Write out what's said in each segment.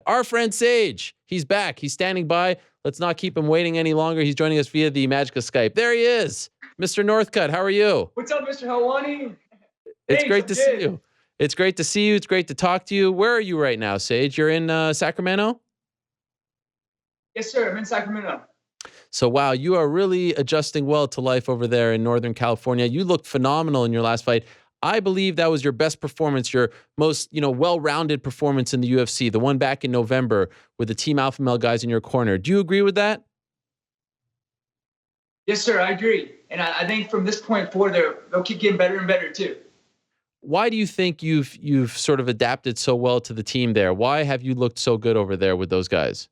our friend Sage. He's back. He's standing by. Let's not keep him waiting any longer. He's joining us via the magic of Skype. There he is, Mr. Northcutt. How are you? What's up, Mr. Helwani? It's great to see you. It's great to see you. It's great to talk to you. Where are you right now, Sage? You're in Sacramento? Yes, sir. I'm in Sacramento. So, wow, you are really adjusting well to life over there in Northern California. You looked phenomenal in your last fight. I believe that was your best performance, your most, well-rounded performance in the UFC, the one back in November with the Team Alpha Male guys in your corner. Do you agree with that? Yes, sir. I agree. And I think from this point forward, they'll keep getting better and better, too. Why do you think you've sort of adapted so well to the team there? Why have you looked so good over there with those guys?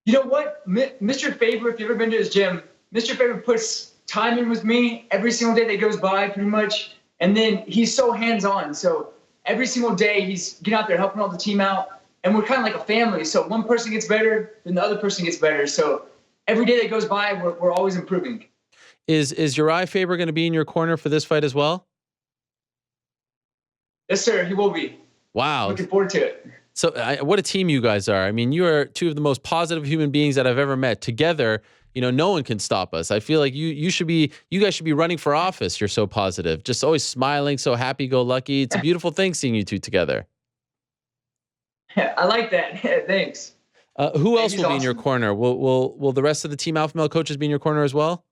You know what? Mr. Faber, if you've ever been to his gym, Mr. Faber puts time in with me every single day that goes by, pretty much. And then he's so hands-on. So every single day he's getting out there helping all the team out. And we're kind of like a family. So one person gets better, then the other person gets better. So every day that goes by, we're always improving. Is Uriah Faber going to be in your corner for this fight as well? Yes, sir. He will be. Wow. Looking forward to it. So what a team you guys are. I mean, you are two of the most positive human beings that I've ever met. Together, no one can stop us. I feel like you guys should be running for office. You're so positive, just always smiling, so happy-go-lucky. It's a beautiful thing seeing you two together. I like that. Thanks. Who else will be in your corner? Will the rest of the Team Alpha Male coaches be in your corner as well?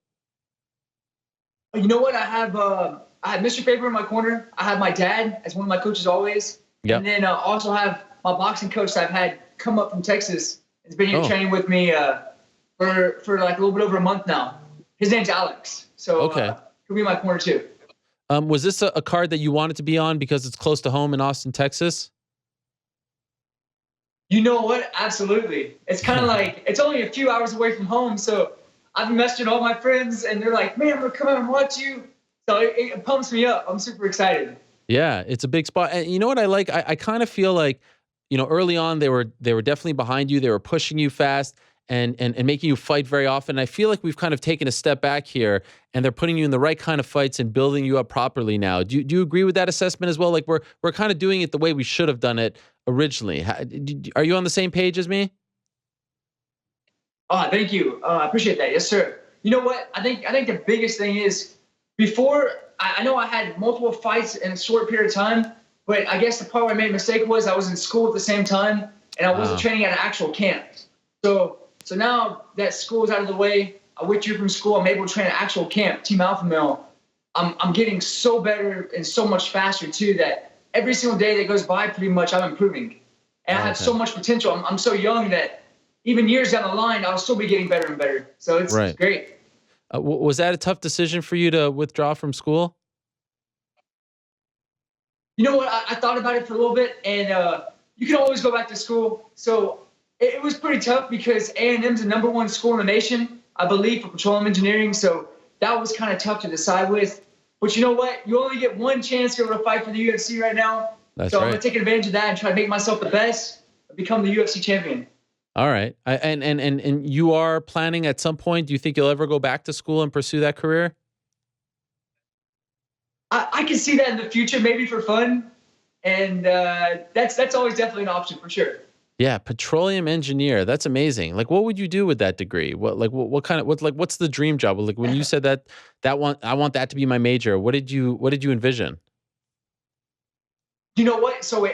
You know what? I have Mr. Faber in my corner. I have my dad as one of my coaches always. Yep. And then also have my boxing coach that I've had come up from Texas. He's been here training with me for like a little bit over a month now. His name's Alex. So he'll be in my corner too. Was this a card that you wanted to be on because it's close to home in Austin, Texas? You know what? Absolutely. It's kind of like, it's only a few hours away from home. So I've been messaging all my friends and they're like, man, I'm going to come out and watch you. So it pumps me up. I'm super excited. Yeah, it's a big spot. And you know what I like? I kind of feel like, early on they were definitely behind you. They were pushing you fast and making you fight very often. I feel like we've kind of taken a step back here and they're putting you in the right kind of fights and building you up properly now. Do you agree with that assessment as well? Like we're kind of doing it the way we should have done it originally. Are you on the same page as me? Oh, thank you. I appreciate that. Yes, sir. You know what? I think the biggest thing is before, I know I had multiple fights in a short period of time, but I guess the part where I made a mistake was I was in school at the same time and I wasn't training at an actual camp. So now that school is out of the way, I withdrew from school. I'm able to train at an actual camp, Team Alpha Male. I'm getting so better and so much faster too that every single day that goes by, pretty much I'm improving. And I have so much potential. I'm so young that even years down the line, I'll still be getting better and better. So it's great. Was that a tough decision for you to withdraw from school? You know what? I thought about it for a little bit, and you can always go back to school. So it was pretty tough because A&M's the #1 school in the nation, I believe, for petroleum engineering. So that was kind of tough to decide with. But you know what? You only get one chance to be able to fight for the UFC right now. I'm going to take advantage of that and try to make myself the best and become the UFC champion. All right. And you are planning at some point, do you think you'll ever go back to school and pursue that career? I can see that in the future, maybe for fun. And that's always definitely an option for sure. Yeah, petroleum engineer. That's amazing. Like, what would you do with that degree? What's the dream job? Like when you said I want that to be my major. What did you envision? You know what? So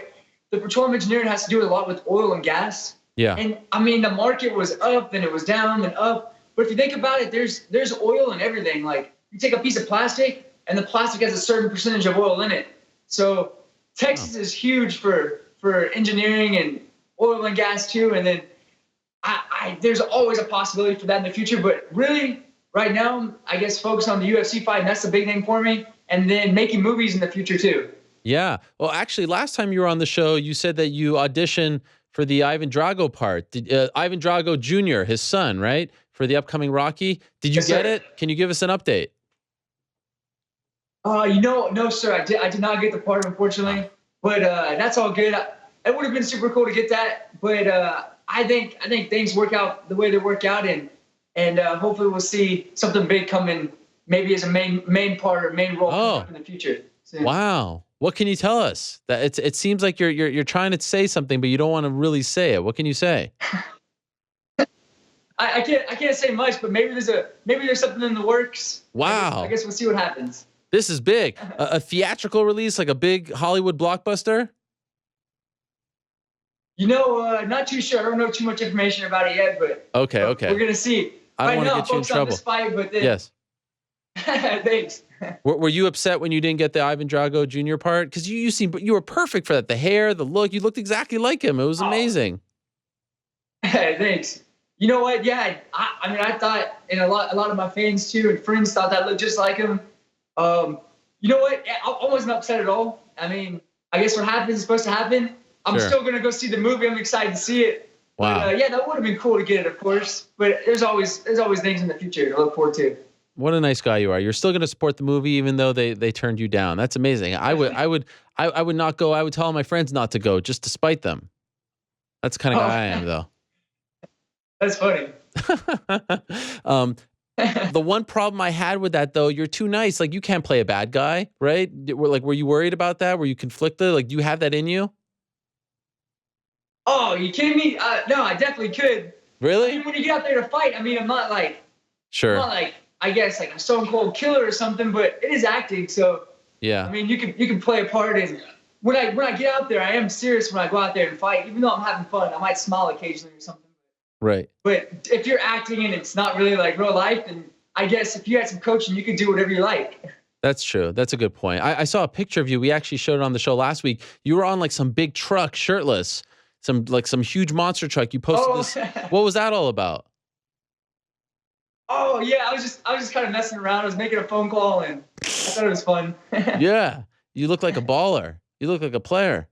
the petroleum engineering has to do a lot with oil and gas. Yeah. And I mean, the market was up, then it was down, then up. But if you think about it, there's oil in everything. Like you take a piece of plastic and the plastic has a certain percentage of oil in it. So Texas is huge for engineering and oil and gas too. And then there's always a possibility for that in the future. But really, right now, I guess focus on the UFC fight, and that's the big thing for me. And then making movies in the future too. Yeah. Well, actually, last time you were on the show, you said that you auditioned for the Ivan Drago part. Ivan Drago Jr., his son, right? For the upcoming Rocky. Did you get it? Can you give us an update? No, sir. I did not get the part, unfortunately. But that's all good. It would have been super cool to get that. But I think things work out the way they work out, and hopefully we'll see something big coming, maybe as a main part or main role in the future. So, wow. What can you tell us? That it seems like you're trying to say something, but you don't want to really say it. What can you say? I can't say much, but maybe there's something in the works. Wow. I guess we'll see what happens. This is big. A theatrical release, like a big Hollywood blockbuster? Not too sure. I don't know too much information about it yet, but Okay. we're gonna see. I don't want to get you in trouble. This fight, but then, Yes. thanks. Were you upset when you didn't get the Ivan Drago Jr. part? Because you were perfect for that. The hair, the look, you looked exactly like him. It was amazing. Thanks. You know what? Yeah, I mean, I thought, and a lot of my fans too and friends thought that looked just like him. You know what? I wasn't upset at all. I mean, I guess what happens is supposed to happen. I'm still gonna go see the movie. I'm excited to see it. Wow. But, yeah, that would have been cool to get it, of course. But there's always things in the future to look forward to. What a nice guy you are. You're still going to support the movie even though they turned you down. That's amazing. I would not go. I would tell my friends not to go just to spite them. That's the kind of guy I am, though. That's funny. The one problem I had with that, though, you're too nice. Like, you can't play a bad guy, right? Were you worried about that? Were you conflicted? Like, do you have that in you? Oh, you kidding me? No, I definitely could. Really? I mean, when you get out there to fight, I mean, I'm not like, I guess like a stone cold killer or something, but it is acting. So yeah, I mean, you can play a part. And when I get out there, I am serious when I go out there and fight. Even though I'm having fun, I might smile occasionally or something. Right. But if you're acting and it's not really like real life, then I guess if you had some coaching, you could do whatever you like. That's true. That's a good point. I saw a picture of you. We actually showed it on the show last week. You were on like some big truck, shirtless, some huge monster truck. You posted this. What was that all about? Oh yeah, I was just kind of messing around. I was making a phone call and I thought it was fun. Yeah, you look like a baller. You look like a player.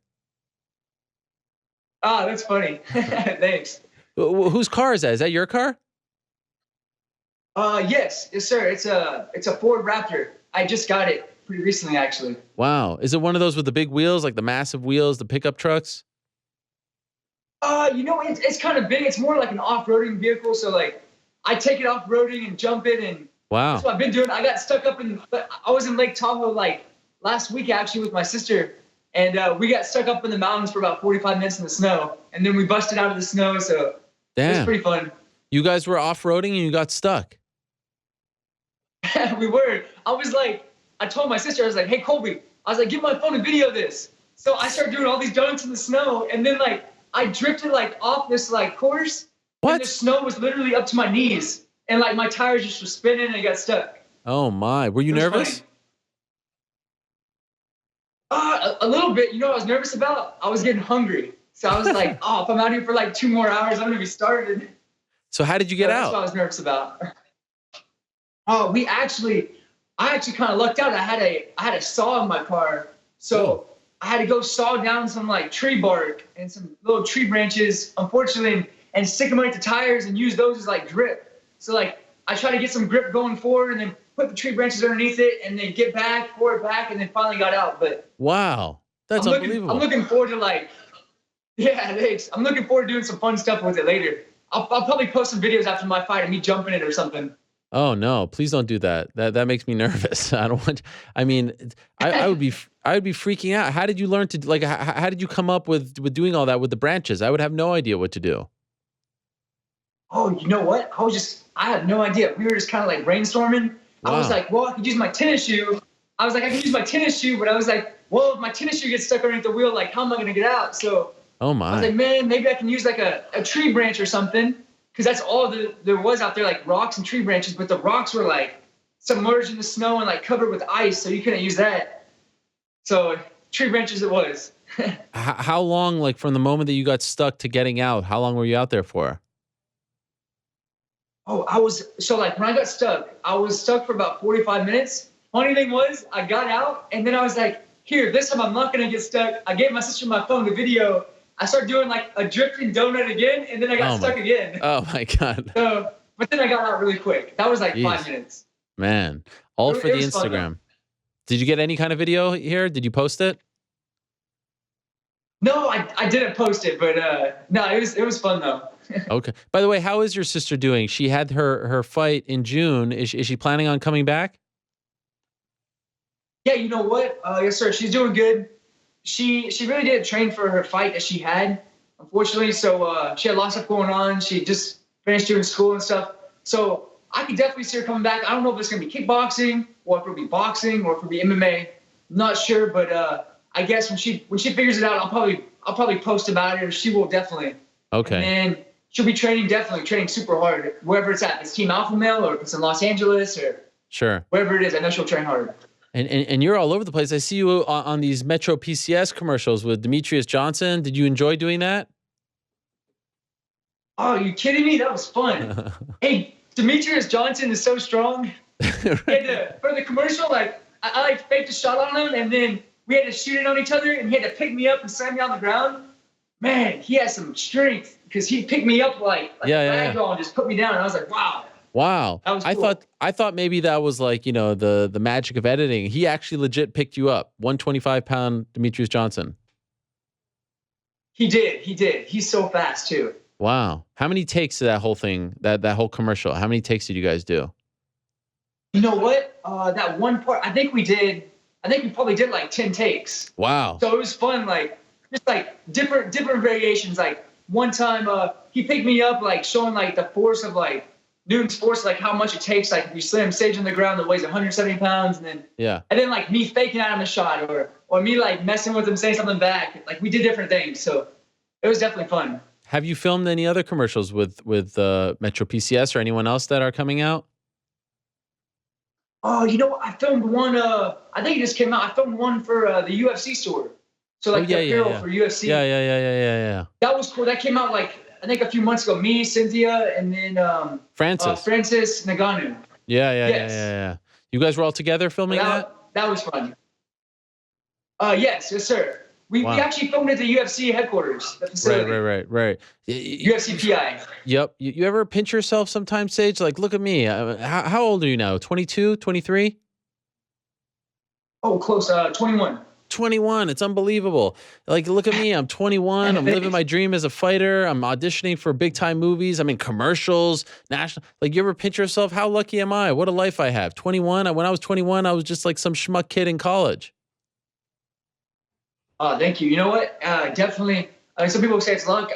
Ah, that's funny. Thanks. Whose car is that? Is that your car? Yes, sir. It's a Ford Raptor. I just got it pretty recently, actually. Wow. Is it one of those with the big wheels, like the massive wheels, the pickup trucks? It's kind of big. It's more like an off-roading vehicle. So like, I take it off-roading and jump it, and wow, that's what I've been doing. I got stuck up I was in Lake Tahoe like last week actually with my sister, and we got stuck up in the mountains for about 45 minutes in the snow, and then we busted out of the snow. So it was pretty fun. You guys were off-roading and you got stuck. We were. I told my sister, I was like, hey, Colby, I was like, give my phone and video this. So I started doing all these donuts in the snow, and then like I drifted like off this like course. What? And the snow was literally up to my knees, and like my tires just were spinning and I got stuck. Oh my! Were you nervous? A little bit. You know what I was nervous about? I was getting hungry. So I was like, if I'm out here for like 2 more hours, I'm gonna be starving. So how did you get out? That's what I was nervous about. Oh, I actually kind of lucked out. I had a saw in my car, so I had to go saw down some like tree bark and some little tree branches, unfortunately, and stick them underneath the tires and use those as like grip. So like I try to get some grip going forward and then put the tree branches underneath it and then get back, pour it back, and then finally got out. But wow, that's unbelievable. I'm looking forward to thanks. I'm looking forward to doing some fun stuff with it later. I'll probably post some videos after my fight of me jumping it or something. Oh no, please don't do that. That makes me nervous. I don't want, I mean, I would be freaking out. How did you learn to, like, how did you come up with doing all that with the branches? I would have no idea what to do. Oh, you know what? I had no idea. We were just kind of like brainstorming. Wow. I was like, well, I could use my tennis shoe. I can use my tennis shoe, but I was like, well, if my tennis shoe gets stuck underneath the wheel, like, how am I going to get out? So oh my. I was like, man, maybe I can use like a tree branch or something. Because that's all there was out there, like rocks and tree branches. But the rocks were like submerged in the snow and like covered with ice, so you couldn't use that. So tree branches it was. How long, like from the moment that you got stuck to getting out, how long were you out there for? Oh, when I got stuck, I was stuck for about 45 minutes. Funny thing was, I got out and then I was like, here, this time I'm not going to get stuck. I gave my sister my phone to video. I started doing like a drifting donut again, and then I got stuck again. Oh my God. So, but then I got out really quick. That was like 5 minutes. Man, all for the Instagram. Did you get any kind of video here? Did you post it? No, I didn't post it, but no, it was fun though. Okay. By the way, how is your sister doing? She had her fight in June. Is she planning on coming back? Yeah, you know what? Yes, sir. She's doing good. She really didn't train for her fight that she had, unfortunately. So she had lots of stuff going on. She just finished doing school and stuff. So I could definitely see her coming back. I don't know if it's gonna be kickboxing or if it'll be boxing or if it'll be MMA. Not sure, but I guess when she figures it out, I'll probably post about it, or she will definitely. Okay. And then she'll be definitely training super hard wherever it's at. If it's Team Alpha Male or if it's in Los Angeles or Sure. wherever it is. I know she'll train hard. And you're all over the place. I see you on these MetroPCS commercials with Demetrius Johnson. Did you enjoy doing that? Oh, you kidding me? That was fun. Hey, Demetrius Johnson is so strong. For the commercial, like I like faked a shot on him, and then we had to shoot it on each other, and he had to pick me up and slam me on the ground. Man, he has some strength because he picked me up like a ragdoll and just put me down. And I was like, wow. Wow. That was cool. I thought maybe that was like, the magic of editing. He actually legit picked you up. 125-pound Demetrius Johnson. He did. He's so fast too. Wow. How many takes did that whole thing, that whole commercial? How many takes did you guys do? You know what? That one part, I think we probably did like 10 takes. Wow. So it was fun, like just like different variations. Like one time he picked me up, like showing like the force of like Newton's force, like how much it takes. Like if you slam Sage on the ground that weighs 170 pounds, and then like me faking at him a shot, or me like messing with him, saying something back. Like we did different things. So it was definitely fun. Have you filmed any other commercials with MetroPCS or anyone else that are coming out? Oh, I filmed one. I think it just came out. I filmed one for the UFC store. So like the apparel for UFC. Yeah. That was cool. That came out like I think a few months ago. Me, Cynthia, and then Francis Ngannou. Yeah. You guys were all together filming that? That was fun. Yes, sir. We actually filmed at the UFC headquarters, the facility. Right. UFC PI. Yep. You ever pinch yourself sometimes, Sage? Like, look at me. How old are you now? 22, 23? Oh, close. 21. 21. It's unbelievable. Like, look at me. I'm 21. I'm living my dream as a fighter. I'm auditioning for big time movies. I'm in commercials, national. Like, you ever pinch yourself? How lucky am I? What a life I have. 21. When I was 21, I was just like some schmuck kid in college. Oh, thank you. You know what? Definitely. Some people say it's luck.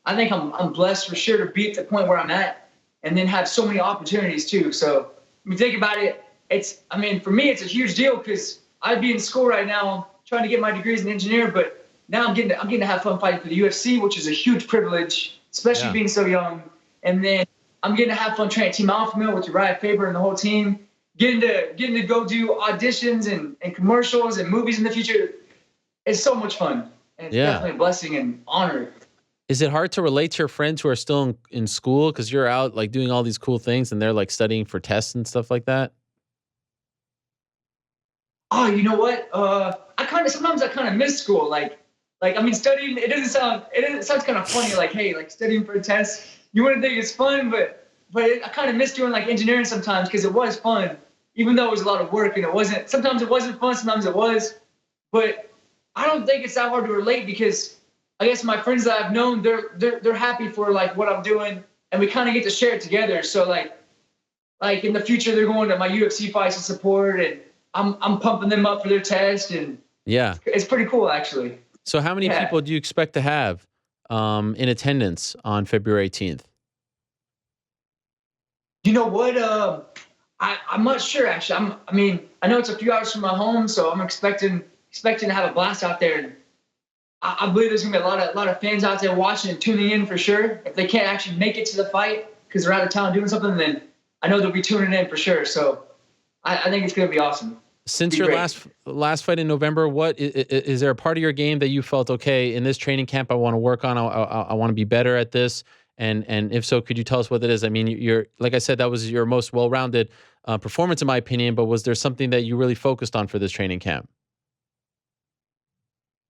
I think I'm blessed for sure to be at the point where I'm at, and then have so many opportunities too. So when you think about it, for me, it's a huge deal because I'd be in school right now trying to get my degree as an engineer, but now I'm getting to have fun fighting for the UFC, which is a huge privilege, especially being so young. And then I'm getting to have fun training Team Alpha Male with Uriah Faber and the whole team, getting to go do auditions and commercials and movies in the future. It's so much fun. And it's definitely a blessing and honor. Is it hard to relate to your friends who are still in school because you're out like doing all these cool things and they're like studying for tests and stuff like that? Oh, you know what? Sometimes I kind of miss school. Studying. It sounds kind of funny. Like, hey, like studying for a test. You wouldn't think it's fun, but I kind of miss doing like engineering sometimes because it was fun, even though it was a lot of work and it wasn't. Sometimes it wasn't fun. Sometimes it was, but I don't think it's that hard to relate because I guess my friends that I've known, they're happy for like what I'm doing, and we kind of get to share it together. So like in the future, they're going to my UFC fights to support, and I'm pumping them up for their test, and it's pretty cool actually. So how many people do you expect to have in attendance on February 18th? You know what? I'm not sure actually. I know it's a few hours from my home, so I'm expecting to have a blast out there. And I believe there's gonna be a lot of fans out there watching and tuning in for sure. If they can't actually make it to the fight because they're out of town doing something, then I know they'll be tuning in for sure. So I think it's gonna be awesome. Since your last fight in November, what is there a part of your game that you felt, okay, in this training camp I want to work on, I want to be better at this, and if so, could you tell us what it is? I mean, you're like I said, that was your most well-rounded performance in my opinion, but was there something that you really focused on for this training camp?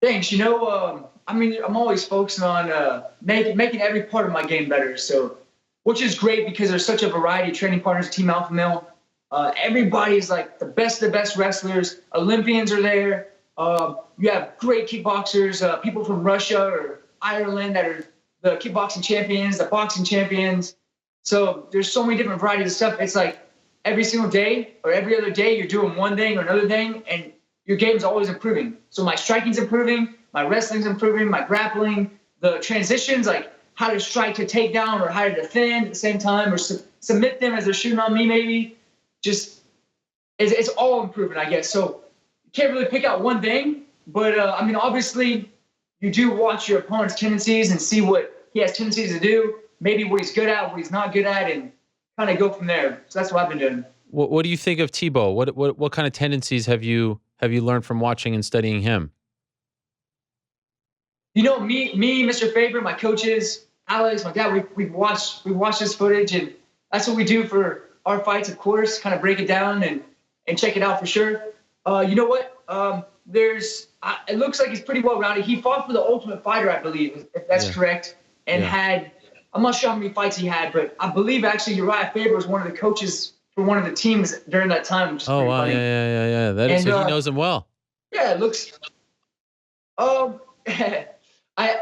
Thanks. I'm always focusing on making every part of my game better. So, which is great because there's such a variety of training partners at Team Alpha Male. Everybody's like the best of the best wrestlers. Olympians are there. You have great kickboxers, people from Russia or Ireland that are the kickboxing champions, the boxing champions. So there's so many different varieties of stuff. It's like every single day or every other day, you're doing one thing or another thing, and your game's always improving. So my striking's improving, my wrestling's improving, my grappling, the transitions, like how to strike to take down or how to defend at the same time, or submit them as they're shooting on me, maybe. Just it's all improving, I guess. So you can't really pick out one thing, but I mean, obviously, you do watch your opponent's tendencies and see what he has tendencies to do, maybe what he's good at, what he's not good at, and kind of go from there. So that's what I've been doing. What do you think of Tebow? What kind of tendencies have you learned from watching and studying him? You know, me, Mr. Faber, my coaches, Alex, my dad, we've watched this footage, and that's what we do for our fights, of course, kind of break it down and check it out for sure. You know what? It looks like he's pretty well rounded. He fought for the Ultimate Fighter, I believe, if that's correct, and I'm not sure how many fights he had, but I believe actually Uriah Faber was one of the coaches for one of the teams during that time, which is pretty funny. Yeah. That is, so he knows him well. Yeah, it looks. I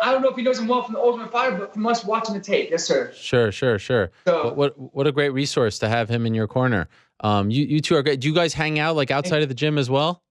don't know if he knows him well from the Ultimate Fighter, but from us watching the tape, yes, sir. Sure. So, What a great resource to have him in your corner. You two are great. Do you guys hang out like outside of the gym as well?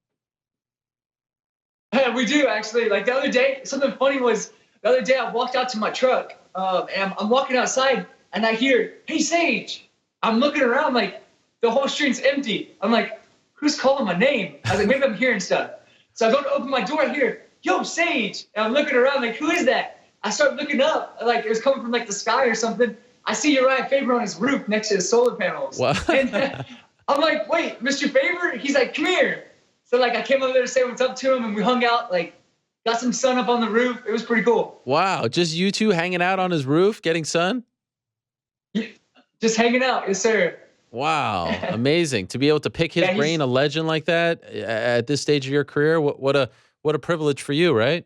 Yeah, we do actually. Like the other day, something funny was the other day I walked out to my truck, and I'm walking outside, and I hear, "Hey, Sage." I'm looking around like the whole street's empty. I'm like, "Who's calling my name?" I was like, maybe I'm hearing stuff. So I go to open my door. I hear, "Yo, Sage." And I'm looking around like, who is that? I start looking up, like it was coming from like the sky or something. I see Uriah Faber on his roof next to his solar panels. Wow. And I'm like, wait, Mr. Faber? He's like, come here. So like I came over there to say what's up to him, and we hung out, like got some sun up on the roof. It was pretty cool. Wow, just you two hanging out on his roof, getting sun? Just hanging out, yes, sir. Wow, amazing to be able to pick his brain, a legend like that at this stage of your career. What a privilege for you, right?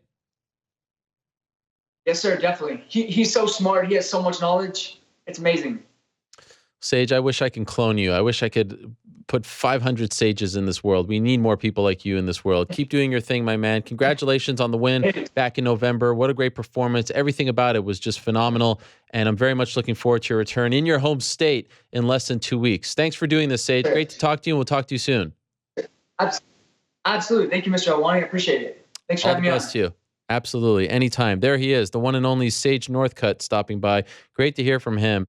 Yes, sir, definitely. He's so smart. He has so much knowledge. It's amazing. Sage, I wish I could clone you. I wish I could put 500 Sages in this world. We need more people like you in this world. Keep doing your thing, my man. Congratulations on the win back in November. What a great performance. Everything about it was just phenomenal. And I'm very much looking forward to your return in your home state in less than 2 weeks. Thanks for doing this, Sage. Great to talk to you, and we'll talk to you soon. Absolutely. Thank you, Mr. Helwani. I appreciate it. Thanks for having me on. All the best to you. Absolutely. Anytime. There he is, the one and only Sage Northcutt stopping by. Great to hear from him.